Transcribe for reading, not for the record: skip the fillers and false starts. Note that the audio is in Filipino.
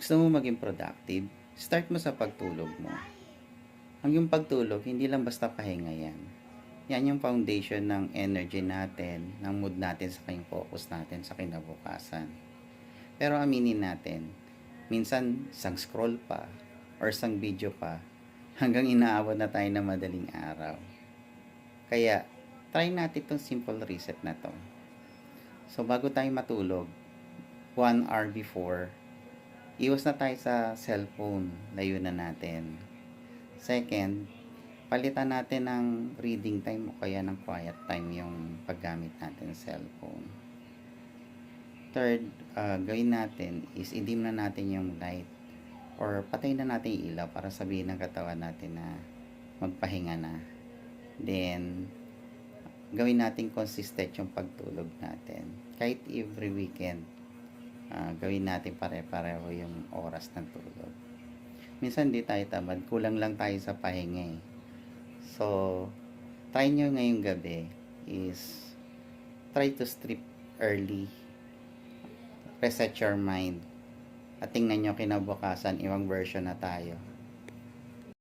Gusto mo maging productive? Start mo sa pagtulog mo. Ang yung pagtulog, hindi lang basta pahinga yan. Yan yung foundation ng energy natin, ng mood natin sa kayong focus natin sa kinabukasan. Pero aminin natin, minsan sang scroll pa or sang video pa hanggang inaabot na tayo ng madaling araw. Kaya, try natin itong simple reset na to. So, bago tayo matulog, 1 hour before, iwas na tayo sa cellphone, layo na natin. Second, palitan natin ng reading time o kaya ng quiet time yung paggamit natin ng cellphone. Third, gawin natin is i-dim na natin yung light or patay na natin yung ilaw para sabihin ng katawan natin na magpahinga na. Then, gawin natin consistent yung pagtulog natin. Kahit every weekend, gawin natin pare-pareho yung oras ng tulog. Minsan di tayo tamad, kulang lang tayo sa pahinga eh. So, try nyo ngayong gabi is try to sleep early. Reset your mind. At tingnan nyo kinabukasan, ibang version na tayo.